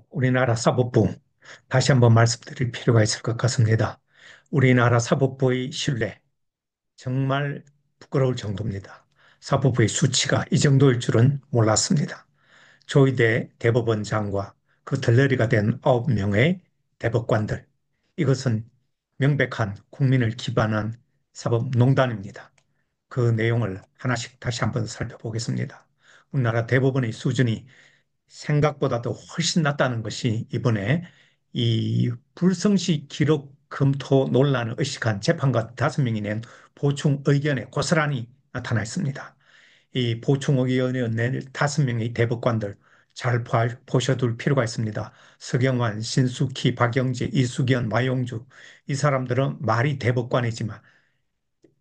우리나라 사법부, 다시 한번 말씀드릴 필요가 있을 것 같습니다. 우리나라 사법부의 신뢰, 정말 부끄러울 정도입니다. 사법부의 수치가 이 정도일 줄은 몰랐습니다. 조희대 대법원장과 그 덜러리가 된 9명의 대법관들, 이것은 명백한 국민을 기반한 사법농단입니다. 그 내용을 하나씩 다시 한번 살펴보겠습니다. 우리나라 대법원의 수준이 생각보다도 훨씬 낫다는 것이 이번에 이 불성시 기록 검토 논란을 의식한 재판관 5명이 낸 보충 의견에 고스란히 나타나 있습니다. 이 보충 의견을 낸 5명의 대법관들 잘 보셔둘 필요가 있습니다. 서경환, 신숙희, 박영재, 이수견, 마용주, 이 사람들은 말이 대법관이지만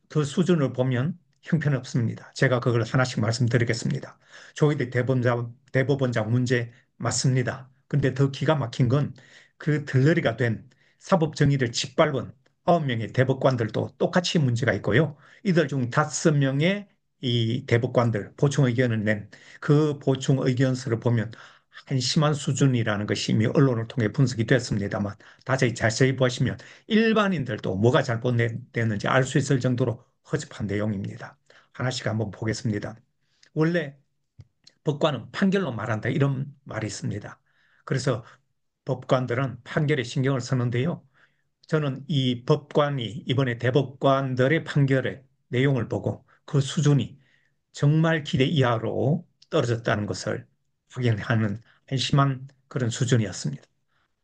그 수준을 보면 형편없습니다. 제가 그걸 하나씩 말씀드리겠습니다. 조희대 대법원장 문제 맞습니다. 근데 더 기가 막힌 건 그 들러리가 된 사법 정의를 짓밟은 9명의 대법관들도 똑같이 문제가 있고요. 이들 중 5명의 이 대법관들 보충 의견을 낸 그 보충 의견서를 보면 한심한 수준이라는 것이 이미 언론을 통해 분석이 됐습니다만 자세히 보시면 일반인들도 뭐가 잘못됐는지 알 수 있을 정도로 허접한 내용입니다. 하나씩 한번 보겠습니다. 원래 법관은 판결로 말한다 이런 말이 있습니다. 그래서 법관들은 판결에 신경을 쓰는데요. 저는 이 법관이 이번에 대법관들의 판결의 내용을 보고 그 수준이 정말 기대 이하로 떨어졌다는 것을 확인하는 한심한 그런 수준이었습니다.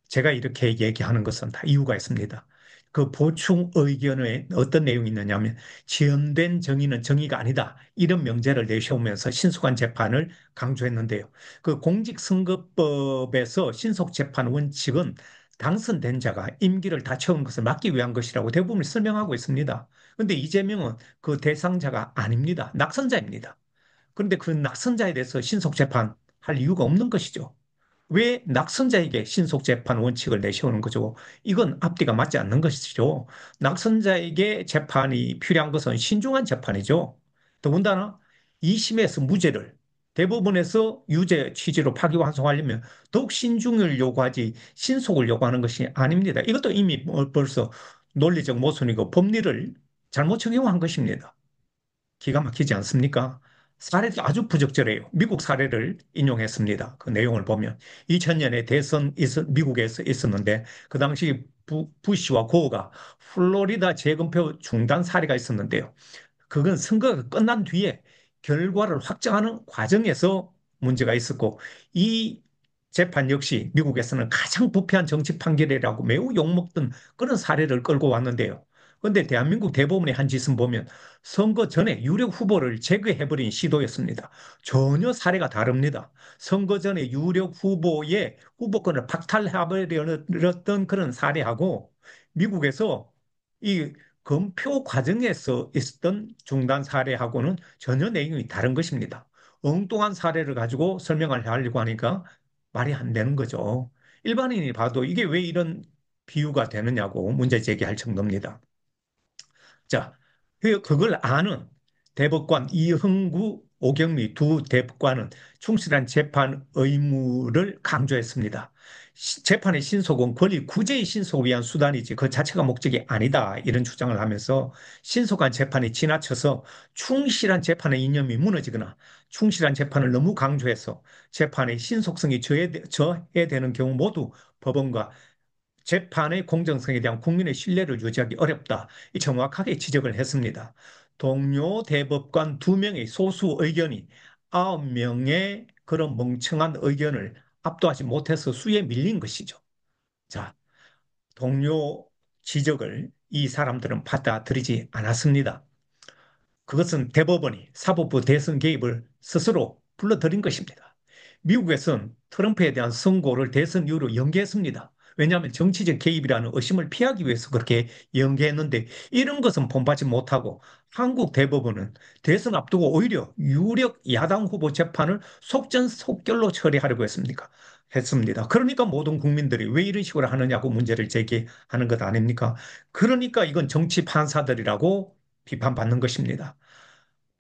제가 이렇게 얘기하는 것은 다 이유가 있습니다. 그 보충 의견에 어떤 내용이 있느냐 하면 지연된 정의는 정의가 아니다. 이런 명제를 내세우면서 신속한 재판을 강조했는데요. 그 공직선거법에서 신속재판 원칙은 당선된 자가 임기를 다 채운 것을 막기 위한 것이라고 대부분 설명하고 있습니다. 그런데 이재명은 그 대상자가 아닙니다. 낙선자입니다. 그런데 그 낙선자에 대해서 신속재판 할 이유가 없는 것이죠. 왜 낙선자에게 신속재판 원칙을 내세우는 거죠? 이건 앞뒤가 맞지 않는 것이죠. 낙선자에게 재판이 필요한 것은 신중한 재판이죠. 더군다나 2심에서 무죄를 대법원에서 유죄 취지로 파기환송하려면 더욱 신중을 요구하지 신속을 요구하는 것이 아닙니다. 이것도 이미 벌써 논리적 모순이고 법리를 잘못 적용한 것입니다. 기가 막히지 않습니까? 사례도 아주 부적절해요. 미국 사례를 인용했습니다. 그 내용을 보면 2000년에 미국에서 있었는데 그 당시 부시와 고어가 플로리다 재검표 중단 사례가 있었는데요. 그건 선거가 끝난 뒤에 결과를 확정하는 과정에서 문제가 있었고 이 재판 역시 미국에서는 가장 부패한 정치 판결이라고 매우 욕먹던 그런 사례를 끌고 왔는데요. 그런데 대한민국 대법원의 한 짓은 보면 선거 전에 유력 후보를 제거해버린 시도였습니다. 전혀 사례가 다릅니다. 선거 전에 유력 후보의 후보권을 박탈해버렸던 그런 사례하고 미국에서 이 검표 과정에서 있었던 중단 사례하고는 전혀 내용이 다른 것입니다. 엉뚱한 사례를 가지고 설명을 하려고 하니까 말이 안 되는 거죠. 일반인이 봐도 이게 왜 이런 비유가 되느냐고 문제 제기할 정도입니다. 자, 그걸 아는 대법관 이흥구, 오경미 두 대법관은 충실한 재판 의무를 강조했습니다. 재판의 신속은 권리 구제의 신속을 위한 수단이지 그 자체가 목적이 아니다. 이런 주장을 하면서 신속한 재판이 지나쳐서 충실한 재판의 이념이 무너지거나 충실한 재판을 너무 강조해서 재판의 신속성이 저해되는 경우 모두 법원과 재판의 공정성에 대한 국민의 신뢰를 유지하기 어렵다. 이 정확하게 지적을 했습니다. 동료 대법관 2명의 소수 의견이 9명의 그런 멍청한 의견을 압도하지 못해서 수에 밀린 것이죠. 자, 동료 지적을 이 사람들은 받아들이지 않았습니다. 그것은 대법원이 사법부 대선 개입을 스스로 불러들인 것입니다. 미국에서는 트럼프에 대한 선고를 대선 이후로 연기했습니다. 왜냐하면 정치적 개입이라는 의심을 피하기 위해서 그렇게 연기했는데 이런 것은 본받지 못하고 한국 대법원은 대선 앞두고 오히려 유력 야당 후보 재판을 속전속결로 처리하려고 했습니다. 그러니까 모든 국민들이 왜 이런 식으로 하느냐고 문제를 제기하는 것 아닙니까? 그러니까 이건 정치 판사들이라고 비판받는 것입니다.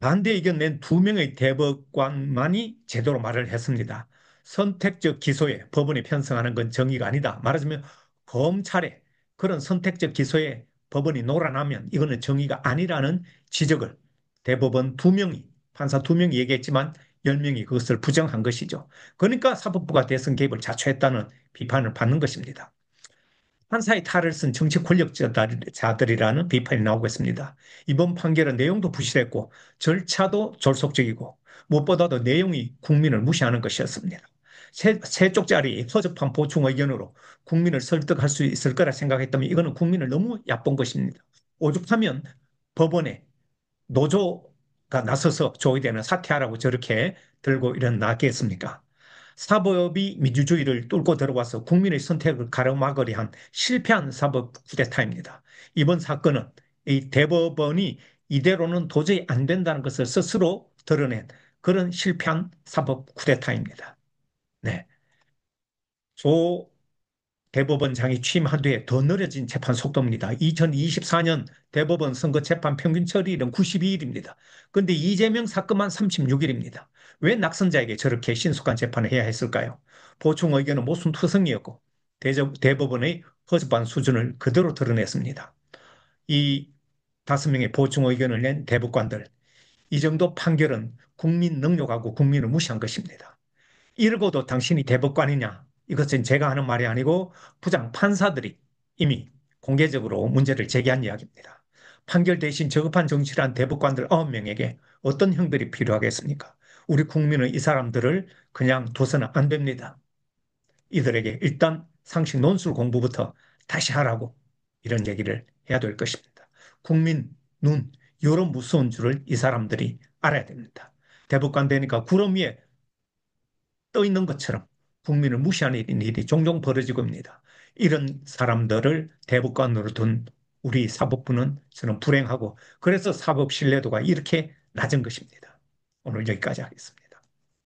반대 의견 낸 2명의 대법관만이 제대로 말을 했습니다. 선택적 기소에 법원이 편성하는 건 정의가 아니다. 말하자면 검찰의 그런 선택적 기소에 법원이 놀아나면 이거는 정의가 아니라는 지적을 대법원 두 명이, 판사 두 명이 얘기했지만 10명이 그것을 부정한 것이죠. 그러니까 사법부가 대선 개입을 자초했다는 비판을 받는 것입니다. 판사의 탈을 쓴 정치 권력자들이라는 비판이 나오고 있습니다. 이번 판결은 내용도 부실했고 절차도 졸속적이고 무엇보다도 내용이 국민을 무시하는 것이었습니다. 세 쪽짜리 허접한 보충 의견으로 국민을 설득할 수 있을 거라 생각했다면 이거는 국민을 너무 얕본 것입니다. 오죽하면 법원에 노조가 나서서 조의대는 사퇴하라고 저렇게 들고 일어나겠습니까? 사법이 민주주의를 뚫고 들어와서 국민의 선택을 가로막으려 한 실패한 사법 쿠데타입니다. 이번 사건은 이 대법원이 이대로는 도저히 안 된다는 것을 스스로 드러낸 그런 실패한 사법 쿠데타입니다. 네. 조 대법원장이 취임한 뒤에 더 느려진 재판 속도입니다. 2024년 대법원 선거 재판 평균 처리일은 92일입니다. 그런데 이재명 사건만 36일입니다. 왜 낙선자에게 저렇게 신속한 재판을 해야 했을까요? 보충 의견은 모순투성이었고 대법원의 허접한 수준을 그대로 드러냈습니다. 이 5명의 보충 의견을 낸 대법관들, 이 정도 판결은 국민 능욕하고 국민을 무시한 것입니다. 이러고도 당신이 대법관이냐? 이것은 제가 하는 말이 아니고 부장 판사들이 이미 공개적으로 문제를 제기한 이야기입니다. 판결 대신 저급한 정치란 대법관들 9명에게 어떤 형들이 필요하겠습니까? 우리 국민은 이 사람들을 그냥 둬서는 안 됩니다. 이들에게 일단 상식 논술 공부부터 다시 하라고 이런 얘기를 해야 될 것입니다. 국민 눈, 이런 무서운 줄을 이 사람들이 알아야 됩니다. 대법관 되니까 구름 위에 떠 있는 것처럼 국민을 무시하는 일이 종종 벌어지고 있습니다. 이런 사람들을 대법관으로 둔 우리 사법부는 저는 불행하고 그래서 사법 신뢰도가 이렇게 낮은 것입니다. 오늘 여기까지 하겠습니다.